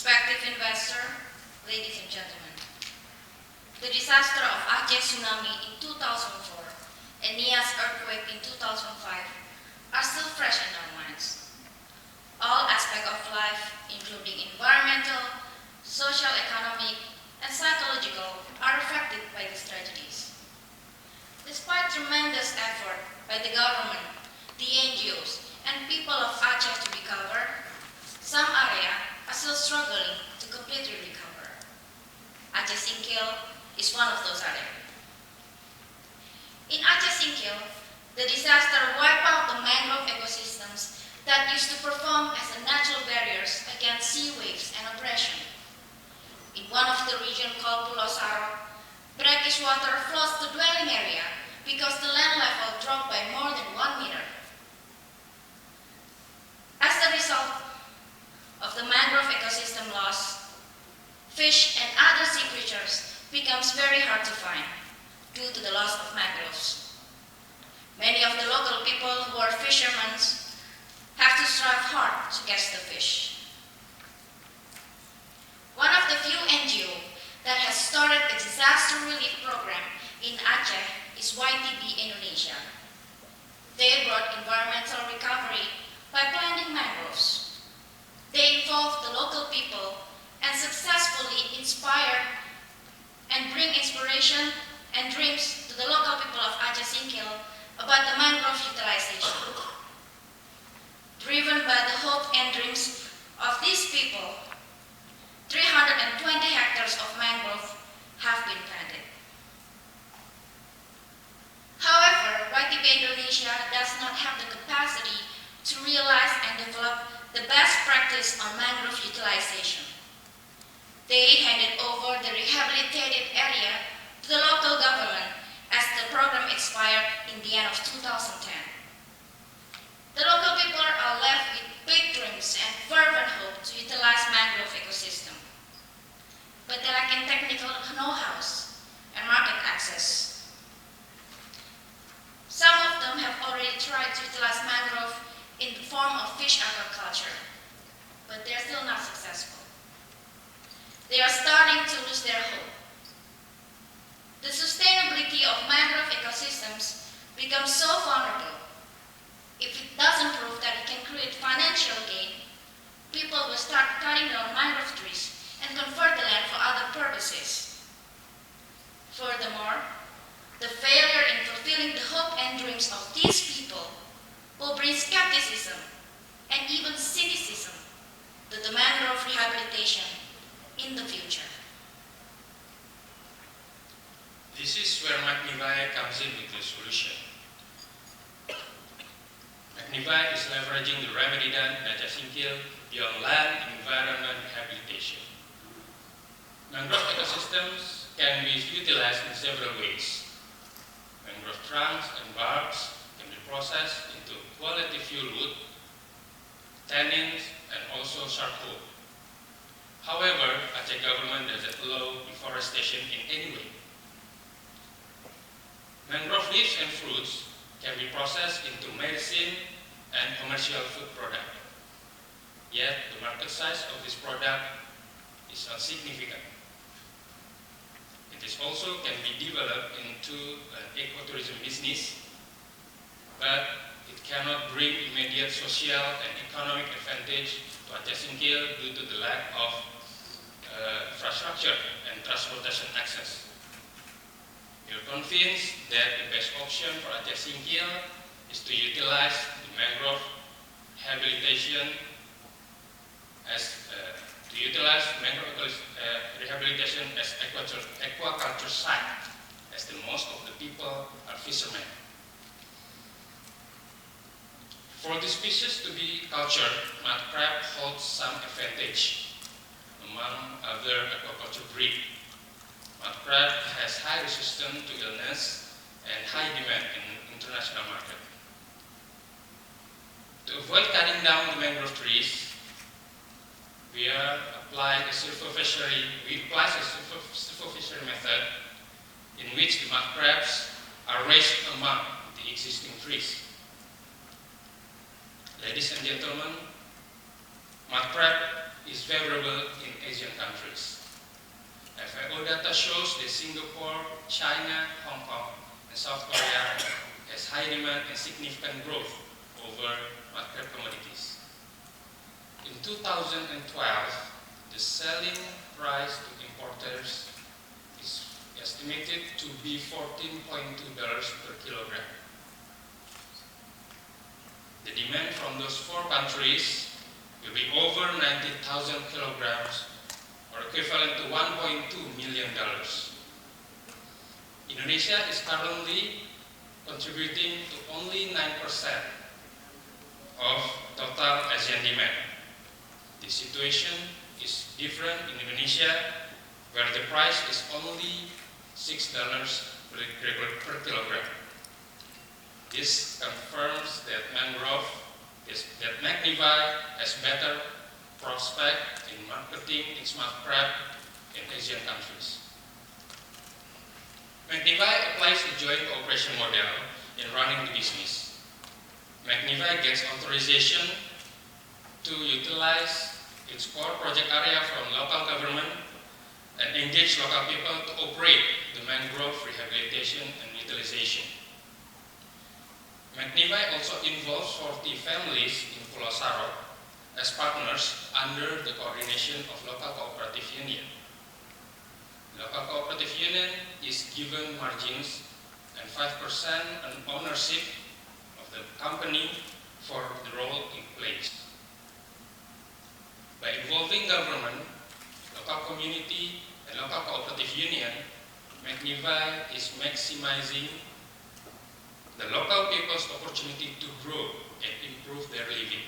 Respective investor, ladies and gentlemen, the disaster of Aceh tsunami in 2004 and Nias earthquake in 2005 are still fresh in our minds. All aspects of life, including environmental, social, economic, and psychological, are affected by these tragedies. Despite tremendous effort by the government, the NGOs, and people of Aceh to recover, some areas are still struggling to completely recover. Aceh Singkil is one of those areas. In Aceh Singkil, the disaster wiped out the mangrove ecosystems that used to perform as a natural barriers against sea waves and abrasion. In one of the region called Pulau Saro, brackish water flows to dwelling area because the land level dropped by more than 1 meter. As a result of the mangrove ecosystem loss, fish and other sea creatures becomes very hard to find due to the loss of mangroves. Many of the local people who are fishermen have to strive hard to catch the fish. One of the few NGOs that has started a disaster relief program in Aceh is YTBI Indonesia. They brought environmental recovery by planting mangroves. They involved the local people and successfully inspired and bring inspiration and dreams to the local people of Aceh Singkil about the mangrove utilization. Driven by the hope and dreams of these people, 320 hectares of mangrove have been planted. However, YTBI Indonesia does not have the capacity to realize and develop the best practice on mangrove utilization. They handed over the rehabilitated area to the local government as the program expired in the end of 2010. The local people are left with big dreams and fervent hope to utilize mangrove ecosystem. But they lack in technical know-how and market access. Some of them have already tried to utilize mangrove in the form of fish aquaculture, but they're still not successful. They are starting to lose their hope. The sustainability of mangrove ecosystems becomes so vulnerable. If it doesn't prove that it can create financial gain, people will start cutting down mangrove trees and convert the land for other purposes. Furthermore, the failure in fulfilling the hope and dreams of these people will bring skepticism and even cynicism to the mangrove rehabilitation in the future. This is where MAGNiVY comes in with the solution. MAGNiVY is leveraging the remedy done in Aceh Singkil beyond land and environment rehabilitation. Mangrove ecosystems can be utilized in several ways. Mangrove trunks and barks can be processed into quality fuel wood, tannins, and also charcoal. However, Aceh government doesn't allow deforestation in any way. Mangrove leaves and fruits can be processed into medicine and commercial food product. Yet, the market size of this product is not significant. It is also can be developed into an ecotourism business, but it cannot bring immediate social and economic advantage to Aceh Singkil due to the lack of infrastructure and transportation access. We are convinced that the best option for Aceh Singkil is to utilize the mangrove rehabilitation as rehabilitation as aquaculture site, as the most of the people are fishermen. For the species to be cultured, mud crab holds some advantage among other aquaculture breeds. Mud crab has high resistance to illness and high demand in international market. To avoid cutting down the mangrove trees, we apply a silvofishery method in which the mud crabs are raised among the existing trees. Ladies and gentlemen, mud crab is favorable in Asian countries. FAO data shows that Singapore, China, Hong Kong, and South Korea has high demand and significant growth over market commodities. In 2012, the selling price to importers is estimated to be $14.2 per kilogram. The demand from those four countries will be over 90,000 kilograms, or equivalent to $1.2 million. Indonesia is currently contributing to only 9% of total ASEAN demand. The situation is different in Indonesia, where the price is only $6 per kilogram. This confirms that MAGNiVY has better prospect in marketing its smart crab in Asian countries. MAGNiVY applies a joint cooperation model in running the business. MAGNiVY gets authorization to utilize its core project area from local government and engage local people to operate the mangrove rehabilitation and utilization. MAGNiVY also involves 40 families in Pulau Sarok as partners under the coordination of local cooperative union. Local cooperative union is given margins and 5% on ownership of the company for the role it plays. By involving government, local community, and local cooperative union, MAGNiVY is maximizing the local people's opportunity to grow and improve their living.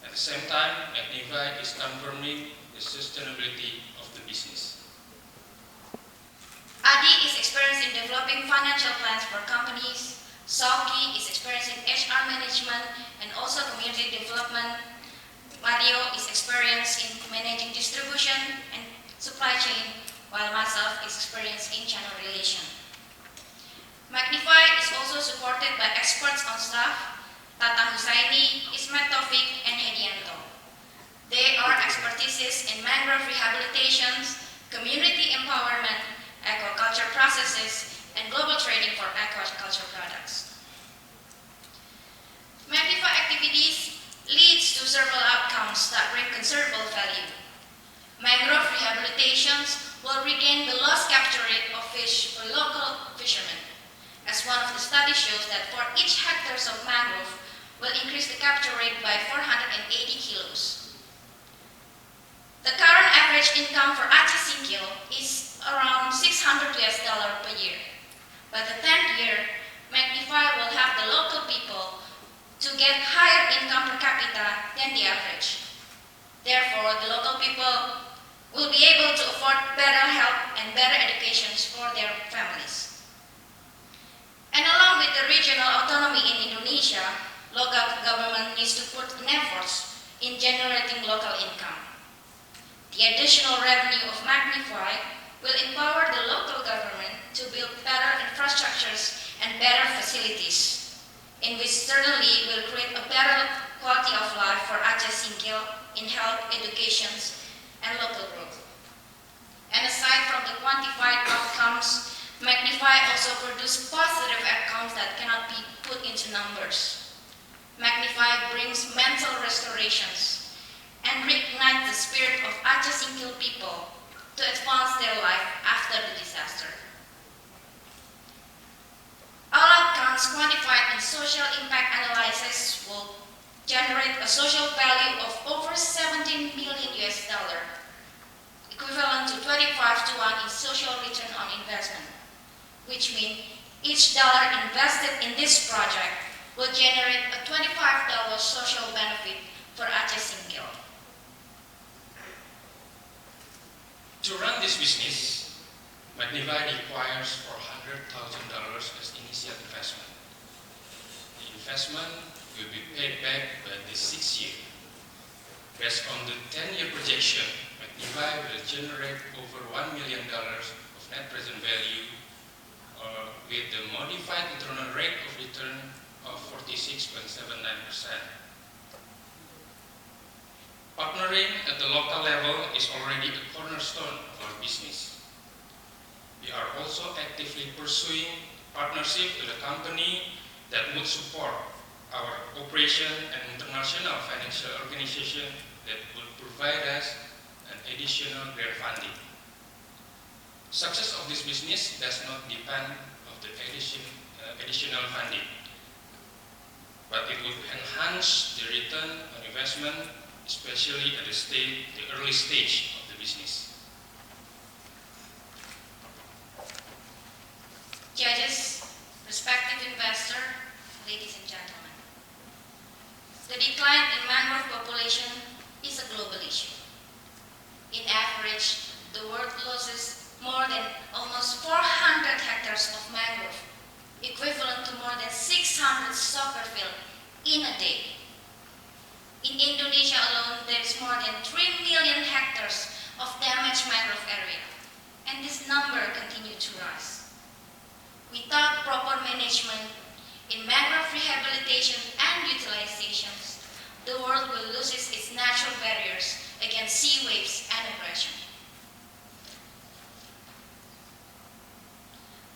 At the same time, MAGNiVY is confirming the sustainability of the business. ADI is experienced in developing financial plans for companies. SAUKI is experienced in HR management and also community development. Mario is experienced in managing distribution and supply chain, while myself is experienced in channel relation. MAGNiVY is also supported by experts on staff, Tata Husaini, Ismet Taufik, and Hedianto. They are expertises in mangrove rehabilitations, community empowerment, aquaculture processes, and global trading for aquaculture products. MAGNiVY activities leads to several outcomes that bring considerable value. Mangrove rehabilitations will regain the lost capture rate of fish for local fishermen, as one of the studies shows that for each hectare of mangrove will increase the capture rate by 480 kilos. The current average income for Aceh Singkil is around $600 per year. By the 10th year, MAGNiVY will have the local people to get higher income per capita than the average. Therefore, the local people will be able to afford better health and better educations for their families. And along with the regional autonomy in Indonesia, local government needs to put in efforts in generating local income. The additional revenue of MAGNiVY will empower the local government to build better infrastructures and better facilities, in which certainly will create a better quality of life for Aceh Singkil in health, education, and local growth. And aside from the quantified outcomes, MAGNiVY also produces positive outcomes that cannot be put into numbers. MAGNiVY brings mental restorations and reignites the spirit of Aceh Singkil people to advance their life after the disaster. All outcomes quantified in social impact analysis will generate a social value of over $17 million, equivalent to 25-to-1 in social return on investment, which means each dollar invested in this project will generate a $25 social benefit for Aceh Singkil. To run this business, MAGNiVY requires $400,000 as initial investment. The investment will be paid back by the 6th year. Based on the 10-year projection, MAGNiVY will generate over $1 million of net present value with the modified internal rate of return of 46.79%. Partnering at the local level is already a cornerstone of our business. We are also actively pursuing partnership with a company that would support our operation and international financial organization that would provide us an additional grant funding. Success of this business does not depend on the additional funding, but it would enhance the return on investment, especially at the early stage of the business. Judges, respective investor, ladies and gentlemen, the decline in mangrove population is a global issue. In average, the world loses more than almost 400 hectares of mangrove, equivalent to more than 600 soccer fields in a day. In Indonesia alone, there is more than 3 million hectares of damaged mangrove area, and this number continues to rise. Without proper management in mangrove rehabilitation and utilization, the world will lose its natural barriers against sea waves and aggression.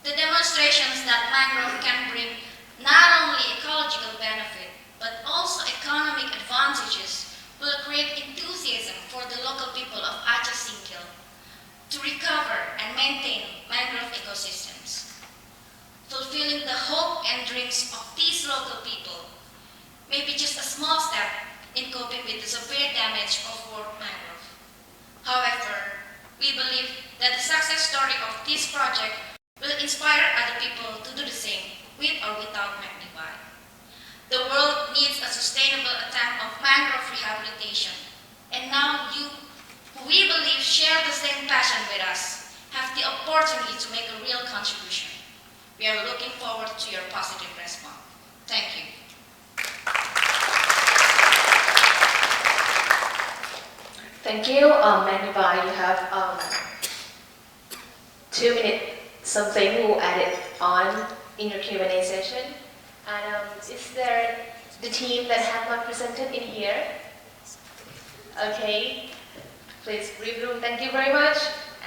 The demonstrations that mangrove can bring not only ecological benefit, but also economic advantages will create enthusiasm for the local people of Aceh Singkil to recover and maintain mangrove ecosystems. Fulfilling the hope and dreams of these local people may be just a small step in coping with the severe damage of world mangrove. However, we believe that the success story of this project will inspire other people to do the same, with or without MAGNiVY. The world needs a sustainable attempt of mangrove rehabilitation, and now you, who we believe share the same passion with us, have the opportunity to make a real contribution. We are looking forward to your positive response. Thank you. Thank you, MAGNiVY. You have 2 minutes something. We'll add it on in your Q&A session. And is there the team that have not presented in here? Okay, please brief room. Thank you very much.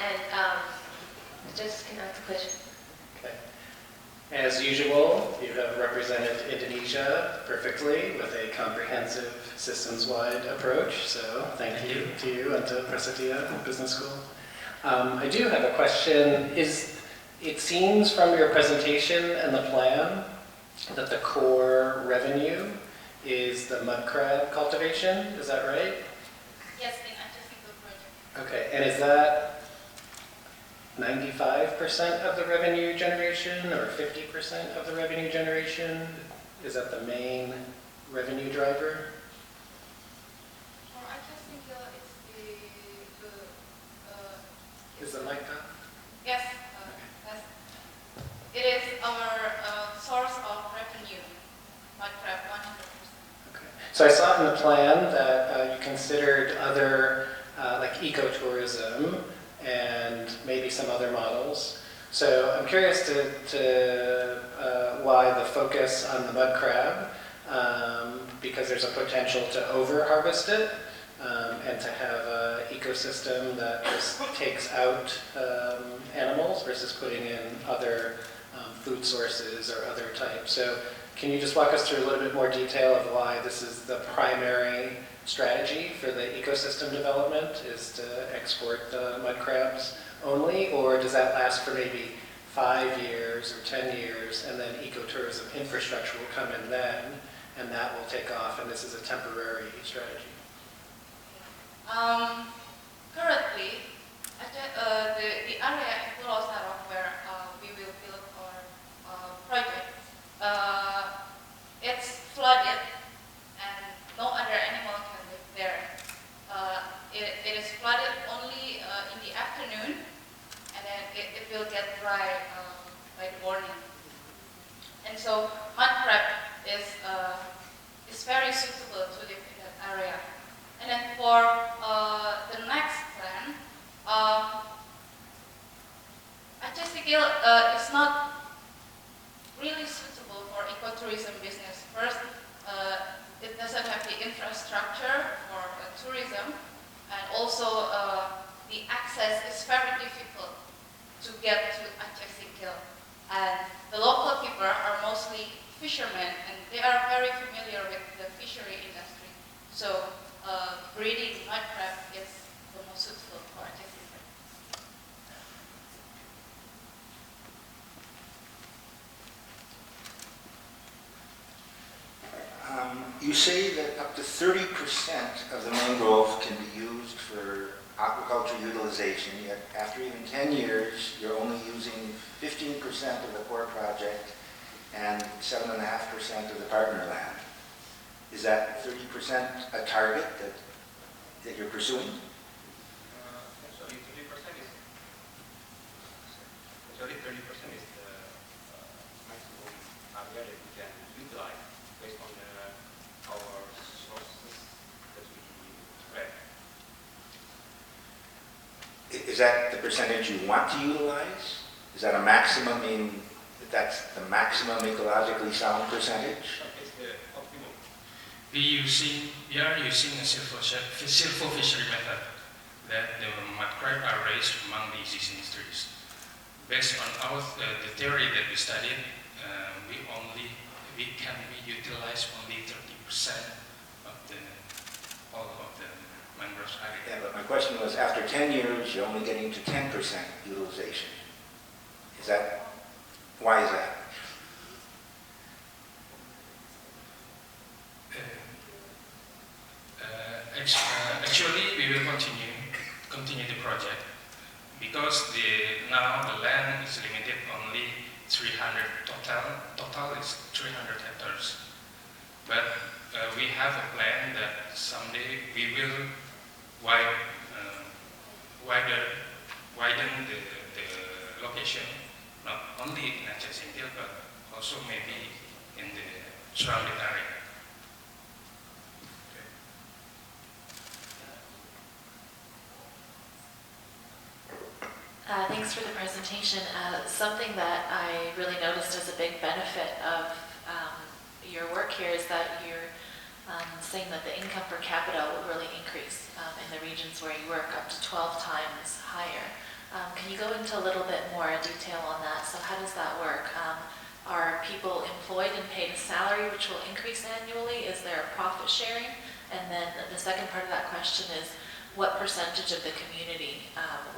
And just can ask a question. Okay. As usual, you have represented Indonesia perfectly with a comprehensive systems-wide approach. So thank you to you and to Prasetiya Business School. I do have a question. It seems from your presentation and the plan that the core revenue is the mud crab cultivation. Is that right? Yes, in Aceh Singkil project. Okay, and is that 95% of the revenue generation or 50% of the revenue generation? Is that the main revenue driver? For Aceh Singkil, Is the mic on? yes, it is our source of revenue, mud crab 100%. Okay. So I saw in the plan that you considered other like ecotourism and maybe some other models. So I'm curious to why the focus on the mud crab, because there's a potential to over-harvest it and to have an ecosystem that just takes out animals versus putting in other food sources or other types. So can you just walk us through a little bit more detail of why this is the primary strategy for the ecosystem development, is to export the mud crabs only, or does that last for maybe 5 years or 10 years, and then ecotourism infrastructure will come in then, and that will take off, and this is a temporary strategy? Currently, the area in Pulau Sarok where we will build our project, it's flooded and no other animal can live there. It is flooded only in the afternoon, and then it will get dry by the morning. And so mud crab is very suitable to live in that area. And then for the next plan, Aceh Singkil is not really suitable for ecotourism business. First, it doesn't have the infrastructure to tourism, and also the access is very difficult to get to Aceh Singkil. And the local people are mostly fishermen, and they are very familiar with the fishery industry. So breeding mud crab is the most suitable for Aceh Singkil. You say that up to 30% of the mangrove can be used for aquaculture utilization, yet after even 10 years, you're only using 15% of the core project and 7.5% of the partner land. Is that 30% a target that you're pursuing? Actually, 30% is the maximum area that we can utilize based on our sources that we spread. Is that the percentage you want to utilize? Is that a maximum in, that's the maximum ecologically sound percentage? It's the optimum. We are using a silvo fishery method that the mud crab are raised among the existing trees. Based on the theory that we studied, we can utilize only 30% of all of the mangrove area. Yeah, but my question was, after 10 years, you're only getting to 10% utilization. Is that, why is that? Actually, we will continue the project because now the land is limited only 300 total is 300 hectares. But we have a plan that someday we will widen the location, not only in Aceh Singkil, but also maybe in the surrounding area. Thanks for the presentation. Something that I really noticed as a big benefit of your work here is that you're saying that the income per capita will really increase in the regions where you work, up to 12 times higher. Can you go into a little bit more detail on that? So how does that work? Are people employed and paid a salary which will increase annually? Is there a profit sharing? And then the second part of that question is, what percentage of the community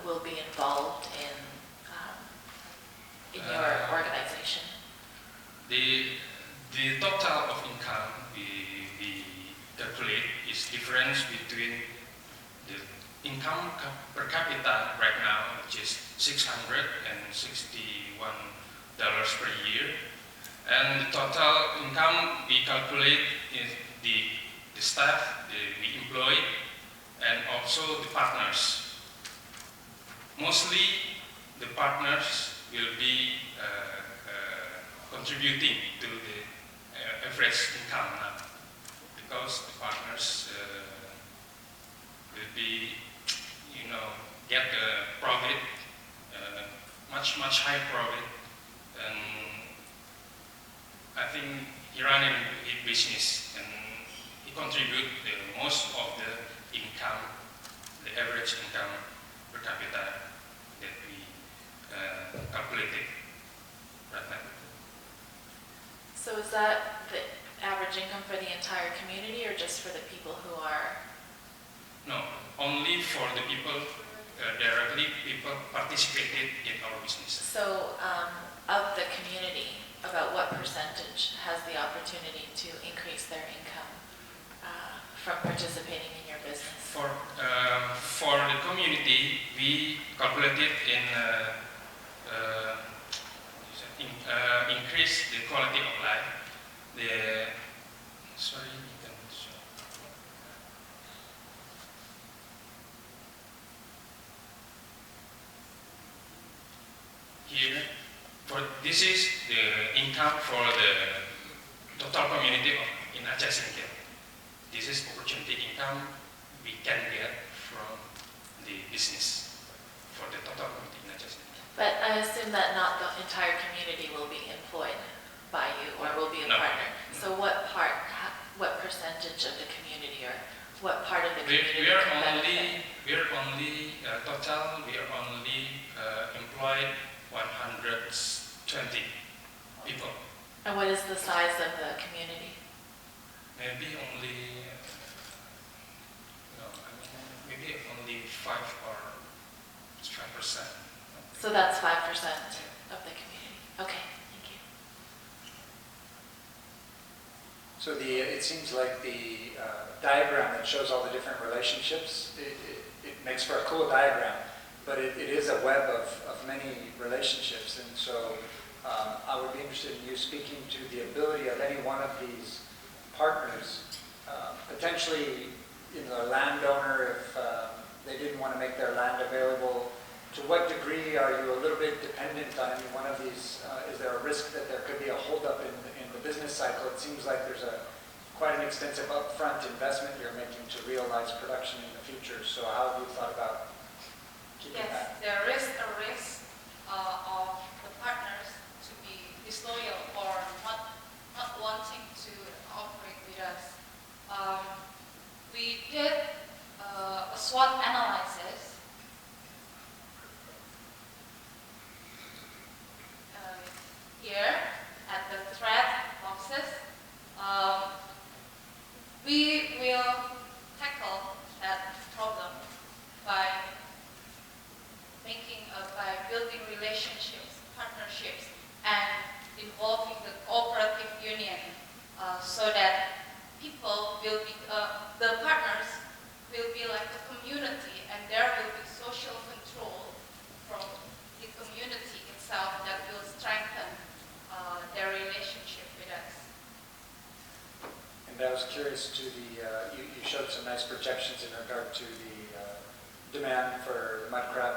will be involved in your organization? The total of income we calculate is difference between the income per capita right now, which is $661 per year, and the total income we calculate is the staff we employ, and also the partners. Mostly the partners will be contributing to the average income now, because the partners will be, get the profit, much higher profit, and I think he run in business and he contribute the most of the income, the average income per capita that we calculated right now. So is that the average income for the entire community or just for the people who are? No, only for the people directly, people participated in our business. So of the community, about what percentage has the opportunity to increase their income from participating in your business? For the community, we calculated increase the quality of life. Here, this is the income for the total community in Aceh Singkil. This is opportunity income we can get from the business for the total community in Aceh Singkil. But I assume that not the entire community will be employed by you or will be a partner. So what percentage of the community or what part of the We community are can only, benefit? total, we are only employed 120 people. And what is the size of the community? Maybe only, maybe only 5 or 5%. So that's 5% of the community. Okay, thank you. So it seems like the diagram that shows all the different relationships, it makes for a cool diagram, but it is a web of many relationships. And so I would be interested in you speaking to the ability of any one of these partners, potentially, a landowner, if they didn't want to make their land available. To what degree are you a little bit dependent on any one of these? Is there a risk that there could be a holdup in the business cycle? It seems like there's quite an extensive upfront investment you're making to realize production in the future. So how have you thought about keeping that? Yes, there is a risk of the partners to be disloyal or not wanting to operate with us. We did a SWOT analysis here at the threat boxes. We will tackle that problem by building relationships, partnerships, and involving the cooperative union so that people will be, the partners will be like a community, and there will be social control from the community itself that will strengthen their relationship with us. And I was curious to you showed some nice projections in regard to the demand for the mud crab.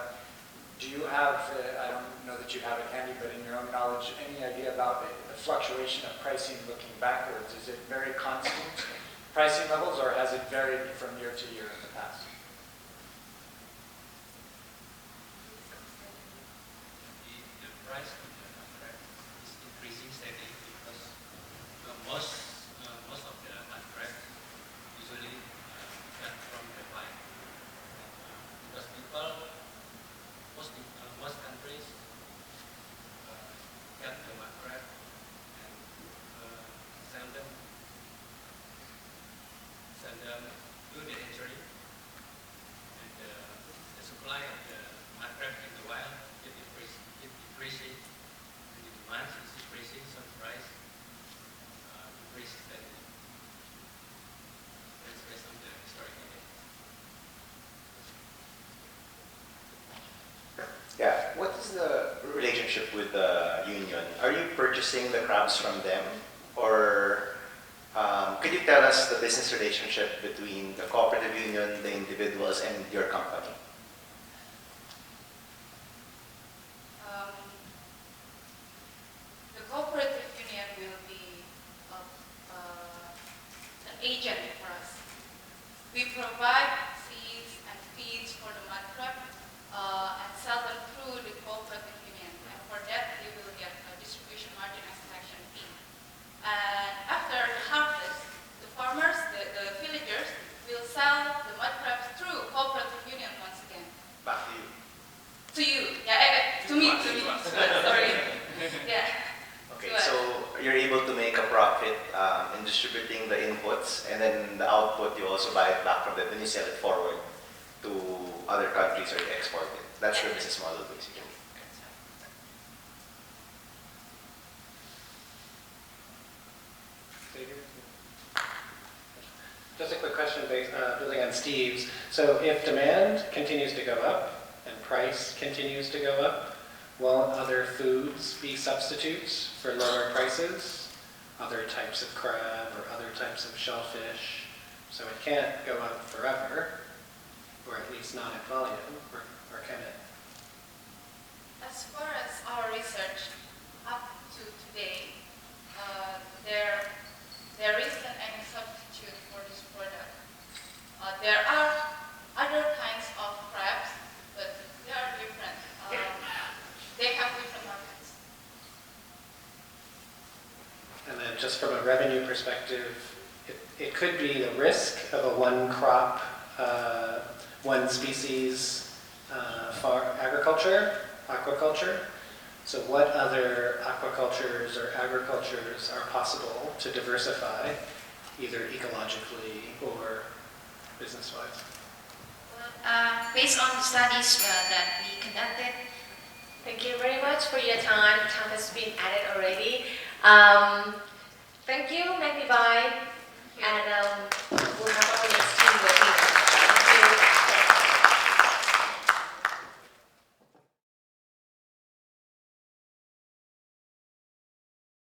Do you have, I don't know that you have it handy, but in your own knowledge, any idea about the fluctuation of pricing looking backwards? Is it very constant pricing levels, or has it varied from year to year in the past? The price of the mud is increasing steadily because most of the mud crab usually cut from the pipe. Because most countries cut the mud crab and sell them to the hatchery, and the supply of the mud crab in the wild it decreases, and the demand is decreasing, so the price decreases steadily. That's based on the historical data. Yeah, what is the relationship with the union? Are you purchasing the crabs from them, or could you tell us the business relationship between the cooperative union, the individuals, and your company? The cooperative union will be an agent for us. We provide seeds and feeds for the mud crab and sell them through the cooperative union. And for that, they will get a distribution margin and selection fee. And after the harvest, the farmers, the villagers, will sell the mud crabs through cooperative union once again. Back to you. To you, yeah, to me. Sorry. Yeah. Okay, so you're able to make a profit in distributing the inputs, and then the output you also buy it back from them, then you sell it forward to other countries or you export it. That's the business model, basically. Just a quick question building on Steve's. So if demand continues to go up and price continues to go up, won't other foods be substitutes for lower prices? Other types of crab or other types of shellfish? So it can't go up forever, or at least not in volume, or can it? As far as our research up to today, there isn't any substitute for this product. There are other kinds of crabs, but they are different. They have different markets. And then just from a revenue perspective, it could be the risk of a one crop, one species aquaculture. So what other aquacultures or agricultures are possible to diversify, either ecologically or business-wise? Based on the studies that we conducted, Thank you very much for your time. Time has been added already. Thank you, MAGNiVY, and